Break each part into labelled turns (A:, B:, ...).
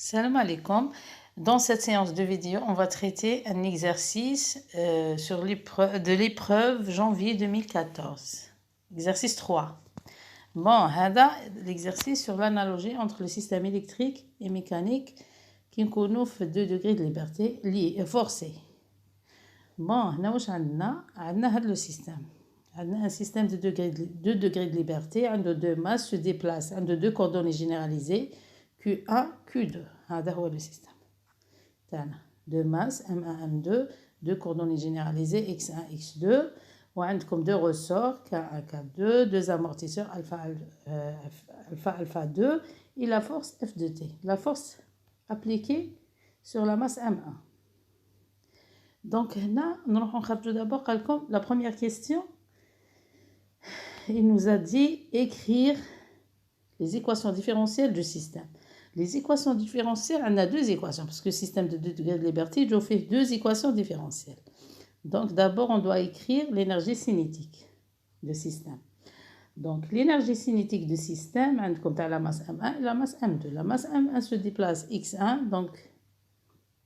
A: Salam alaikum. Dans cette séance de vidéo, on va traiter un exercice de l'épreuve janvier 2014. Exercice 3. Bon, l'exercice sur l'analogie entre le système électrique et mécanique qui nous fait 2 degrés de liberté forcés. Bon, nous avons le système. Un système de 2 degrés de liberté, un de deux masses se déplace, un de deux coordonnées généralisées, Q1, Q2. هذا هو le système. Deux masses, M1, M2, deux coordonnées généralisées, X1, X2. وعندكم deux ressorts, K1, K2, deux amortisseurs, alpha, alpha 2, et la force F de T. La force appliquée sur la masse M1. Donc, nous allons d'abord la première question. Il nous a dit écrire les équations différentielles du système. Les équations différentielles, on a deux équations, parce que le système de 2 degrés de liberté, il fait deux équations différentielles. Donc, d'abord, on doit écrire l'énergie cinétique du système. Donc, l'énergie cinétique du système, comme la masse M1 et la masse M2. La masse M1 se déplace X1, donc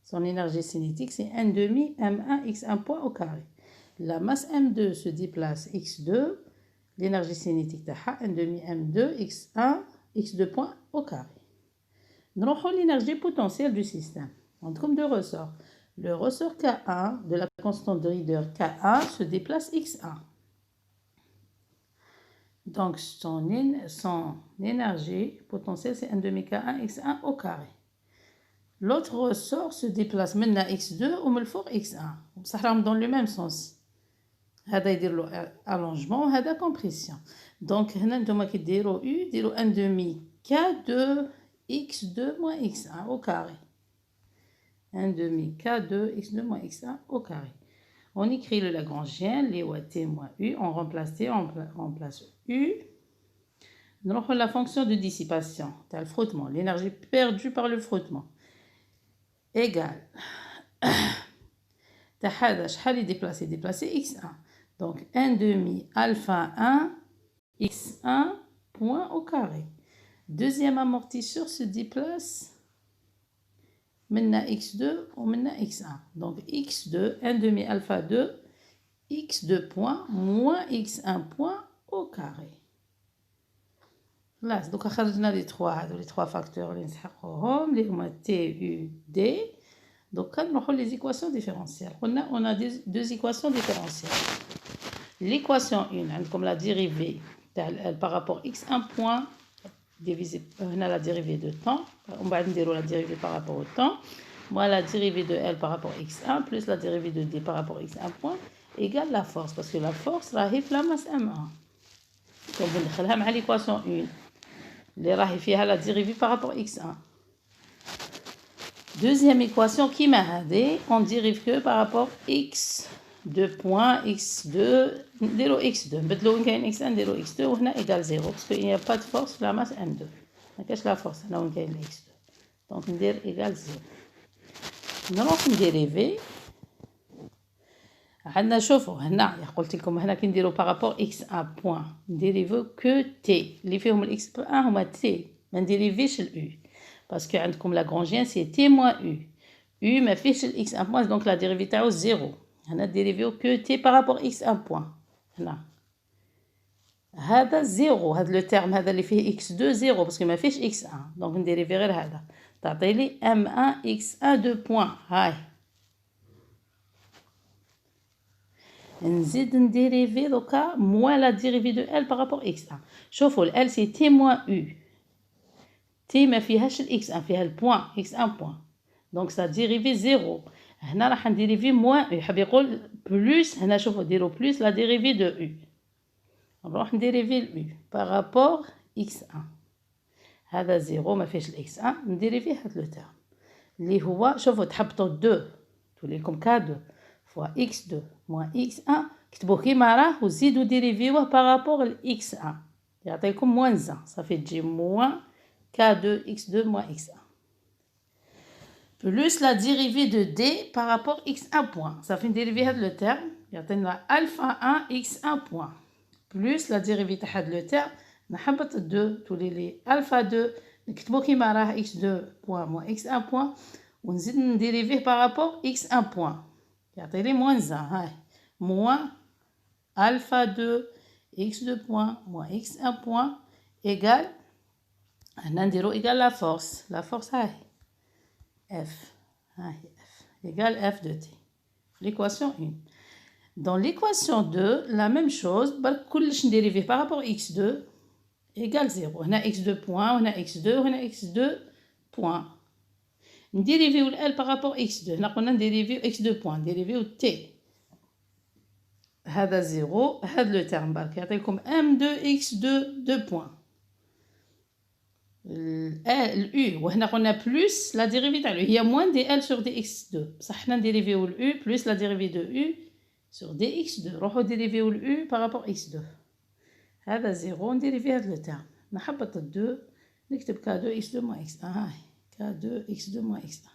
A: son énergie cinétique, c'est 1 demi M1 X1 point au carré. La masse M2 se déplace X2, l'énergie cinétique de 1 demi M2 X1 X2 point au carré. Nous avons l'énergie potentielle du système. On trouve deux ressorts. Le ressort K1 de la constante de Rieder K1 se déplace X1. Donc, son énergie potentielle, c'est 1 demi K1 X1 au carré. L'autre ressort se déplace maintenant X2 ou le fort X1. Ça va dans le même sens. هذا يدير له allongement وهذا compression. Donc هنا نتوما كديروا U ديروا 1 demi K2 X2 moins X1 au carré. 1 demi K2 X2 moins X1 au carré. On écrit le Lagrangien, les T moins U, on remplace T, on remplace U. Nous avons la fonction de dissipation, le frottement, l'énergie perdue par le frottement. Égale. شحال est déplacé X1. Donc 1 demi alpha 1 X1 point au carré. Deuxième amortisseur se déplace maintenant X2 ou maintenant X1. Donc X2, 1 demi alpha 2, X2 point moins X1 point au carré. Là, donc on a les trois facteurs les T, U, D. Donc, on a les équations différentielles. On a deux équations différentielles. L'équation 1, comme la dérivée par rapport à x1 point, divisé, on a la dérivée de temps. On va dire la dérivée par rapport au temps. Moi, la dérivée de L par rapport à x1 plus la dérivée de D par rapport à x1 point égale la force. Parce que la force, c'est la masse M1. Donc, on va mettre l'équation 1. La dérivée par rapport à x1. Deuxième équation qui m'a aidé, on dérive que par rapport x2 point x2 0 x2. بدلو وين كاين x1 0 x2 وهنا égale 0 parce qu'il n'y a pas de force sur la masse m2. ما كاش لا force هنا وين كاين x2. Donc ندير égale 0. نروح نديريفي. عندنا شوفوا هنا قلت لكم هنا كي نديرو par rapport x1 point نديريفو que t اللي فيهم x1 هما t ما نديريفيش u. Parce que عندكم Lagrangien c'est t moins u. U ما فيش x1 point donc la dérivée تاعو 0. هنا ديريفيو que t par rapport x1 point. هنا هذا 0 هذا لو تيرم هذا اللي فيه x2 0 parce que ما فيش x1 donc نديريفي غير هذا تعطي لي m1 x1 2 point. هاي نزيد نديريفي دوكا moins la dérivée de L par rapport x1. شوفوا L c'est t moins u. T ما فيهاش الإكس 1 فيها البوان إكس 1 بوان دونك سا ديريفي زيرو. هنا راح نديريفي موان يحب يقول بلوس هنا شوفوا ديرو بلوس لا ديريفي دو U. نروح نديريفي الU بارابور إكس 1 هذا زيرو ما فيهش الإكس 1 نديريفي هاد لو تيرم اللي هو شوفوا تحبطوا 2 تولي لكم K2 فوا إكس 2 موان إكس 1 كتبوه كيما راه وزيدوا ديريفيوه بارابور الإكس 1 يعطيكم موان 1 صافي تجي موان K2 x2 moins x1. Plus la dérivée de D par rapport à x1 point. Ça fait une dérivée de le terme. Il y a alpha 1 x1 point. Plus la dérivée de le terme. On a 2. Tous les alpha 2 نكتبو كيما راه x2 بوان موان x1 بوان ونزيد نديريفيه بارابور x1 بوان يعطيني موان 1 هاي موان alpha 2 x2 بوان موان x1 بوان égal هنا نديرو égal la force هاي f هاي f égal f de t l'équation 1. Dans l'équation 2 la même chose برك كلش نديريفيه بارابور x2 égal 0 هنا x2 بوان وهنا x2 وهنا x2 بوان نديريفيو ال بارابور x2 هنا قلنا نديريفيو x2 بوان نديريفيو t هذا 0 هذا لو تيرم برك يعطيكم m2 x2 2 بوان ال u وهنا قلنا بلس لا ديريفي تاع هي موان دي ال سور دي x2 بصح حنا نديريفيو ال u بلس لا ديريفي دو u سور دي x2 نروحو نديريفيو ال u بارابور x2 هذا 0 نديري فيه هذا لو تيرم نحبط ال 2 نكتب k2 x2 moins x1 هاي k2 x2 moins x1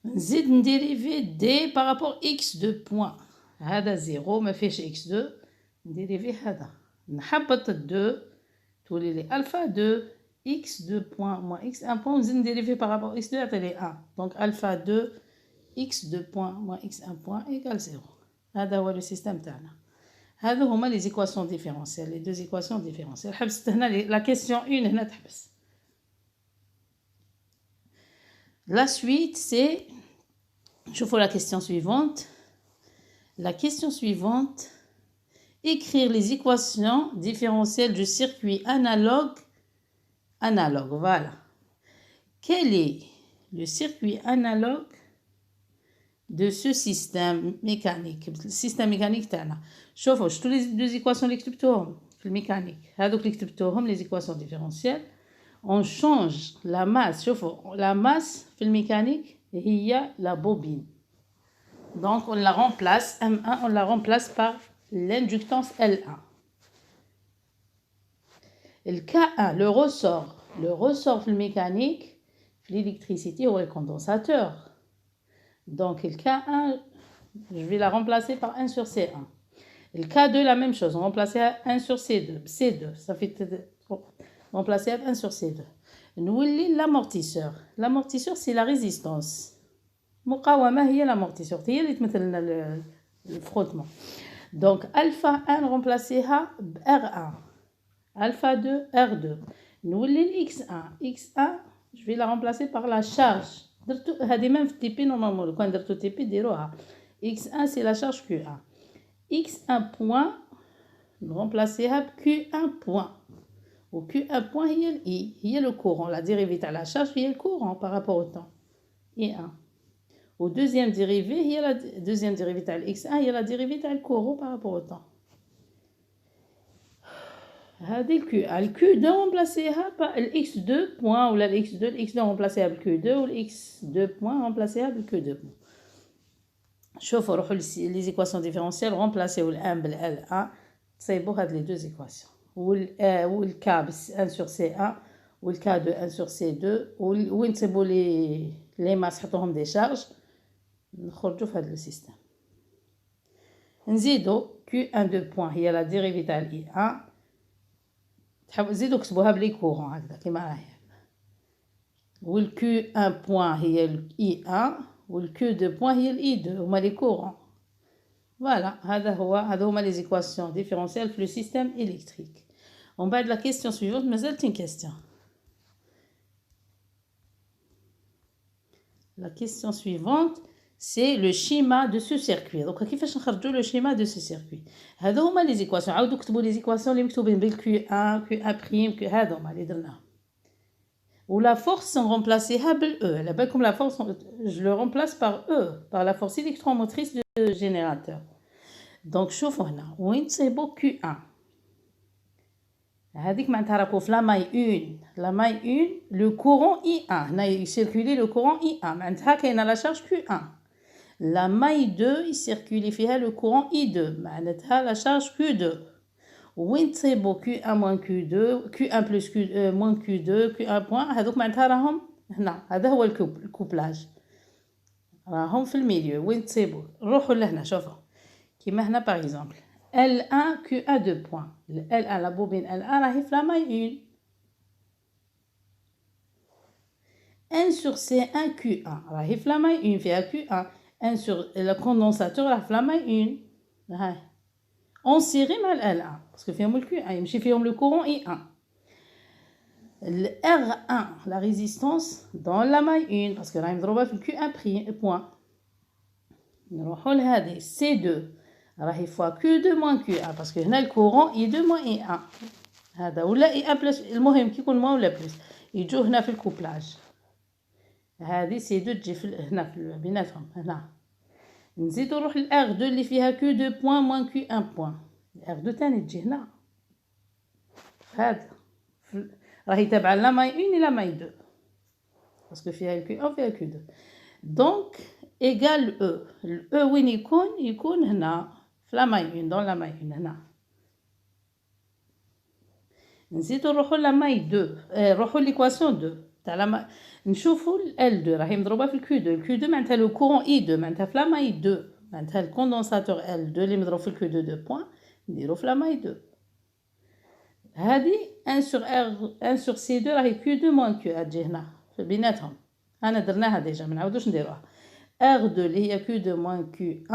A: نزيد نديري فيه d بارابور x2 بوان هذا 0 ما فيهش x2 نديري فيه هذا نحبط ال 2 تولي لي الفا 2 x2 بوان moins x1 بوان نزيد نديري فيه بارابور x2 يعطيلي 1 دونك الفا 2 x2 بوان moins x1 بوان égal 0 هذا هو لو سيستم تاعنا هذو هما لي زيكواسيون ديفيرونسيال لي دو زيكواسيون ديفيرونسيال حبست هنا لا كيسيون 1 هنا تحبس لا سويت سي شوفوا لا كيسيون سويفونت la question suivante écrire les équations différentielles du circuit analogue voilà quel est le circuit analogue de ce système mécanique السيستم ميكانيك تاعنا شوفوا شفتوا لي دو زيكواسيون اللي كتبتوهم في الميكانيك هذوك اللي كتبتوهم لي زيكواسيون ديفيرونسيال on change la masse شوفوا la masse في الميكانيك هي la bobine donc on la remplace M1 on la remplace par l'inductance L1 le K1 le ressort في الميكانيك في l'électricité هو الcondensateur donc le K1 je vais la remplacer par 1 sur C1 le K2 la même chose on va remplacer 1 sur C2 ça fait remplacer 1 sur C2 نولي l'amortisseur c'est la résistance مقاومة هي l'amortisseur هي اللي تمثل لنا الفروتمون donc alpha 1 remplacer ب R1 alpha 2 R2 نولي X1 je vais la remplacer par la charge درتو هذه même في TP normalement لو كان درتو TP ديروها X1 c'est la charge Q1 X1 point remplacer ب Q1 point و Q1 point هي ال I هي le courant la dérivée à la charge هي le courant par rapport au temps I1 au deuxième dérivé هي la deuxième dérivée à X1 هي la dérivée à le courant par rapport au temps هذه ال Q2 remplacer par le X2 point ou la X2 remplacer ب Q2 ou le X2 point remplacer ب Q2 point شوفوا روحوا لي زيكواسيون ديفيرونسيال رامبلاسيو ال1 بال1 تصيبوا هاد لي دو زيكواسيون والك 1 sur C1 والك 2 1 sur C2 وين تصيبوا لي ماس حطوهم دي شارج نخرجوا في هاد لو سيستم نزيدوا Q1 2 بوين هي لا ديريفي تاع الاي 1 تحبوا نزيدوا كتبوها بلي كورون هكذا كيما راهي والكيو 1 بوين هي الاي 1 والكيو 2 بوين هي الاي 2 هما لي كورون فوالا هذا هما لي زيكواسيون ديفيرونسيال في لو سيستيم الكتريك ومن بعد لا كيسيون سويفونت مازالت كيسيون la question suivante c'est le schéma de ce circuit donc كيفاش نخرجوا le schéma de ce circuit هذو هما لي زيكواسيون عاودوا كتبوا لي زيكواسيون اللي مكتوبين بالكيو 1 كيو 1 بريم هذو هما اللي درناهم ولا force on remplaceها بال E على بالكم la force je le remplace par E par la force électromotrice du générateur donc شوفوا هنا وين تصيبوا Q1 هذيك معناتها راكو في لا ماي 1 لو كورون I1 هنا يسيركولي لو كورون I1 معناتها كاينه لا شارج Q1 لا ماي 2 يسيركولي فيها لو كورون I2 معناتها لا شارج Q2 وين تصيبوا Q1 moins Q2 Q1 plus Q moins Q2 Q1 point هذوك معناتها راهم هنا هذا هو الكوبلاج راهم في الميليو وين تصيبوا نروحوا لهنا شوفوا كيما هنا باغ اكزومبل L1 Q1 2 point L1 la bobine L1 راهي في لا ماي 1 1 sur C1 Q1 راهي في لاماي 1 فيها Q1 1 sur le condensateur راه في لاماي 1 هاي اون سيري مع ال L1 باسكو فيهم ال Q1 يمشي فيهم لو كورون I1 le R1 la résistance dans la maille 1 parce que راهي مضروبه في ال Q1 point نروحوا لهذه C2 راهي فوا Q2 moins Q1 باسكو هنا الكورون I2 moins I1 هذا ولا I1 بلس المهم كي يكون moins ولا بلس يجوا هنا في الكوبلاج هذه C2 تجي في هنا في بيناتهم هنا نزيدو نروح ل R2 اللي فيها Q2 point moins Q1 point R2 تاني تجي هنا هذا راهي تابعه لا ماي 1 الى ماي 2 باسكو فيها ال Q1 وفيها Q2 دونك ايغال او الاو وين يكون هنا في لا ماي 1 دون لا ماي 1 هنا نزيدو نروحو لا ماي 2 نروحو ليكواسيون 2 تاع لا نشوفو ال L2 راهي مضروبه في ال Q2 ال Q2 معناتها لو كورون I2 معناتها في لا ماي 2 معناتها الكوندونساتور L2 اللي مضروب في ال Q2 2 بوين نديرو في لا ماي 2 هذه 1 sur R 1 sur C2 راهي Q2 moins Q تجي هنا في بيناتهم انا درناها ديجا ما نعاودوش نديروها R2 اللي هي Q2 moins Q1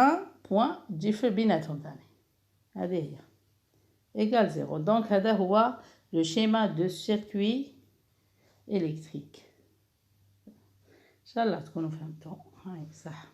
A: بوين تجي في بيناتهم ثاني هذه هي égal 0 دونك هذا هو le schéma de circuit électrique ان شاء الله تكونوا فهمتوا هاي صح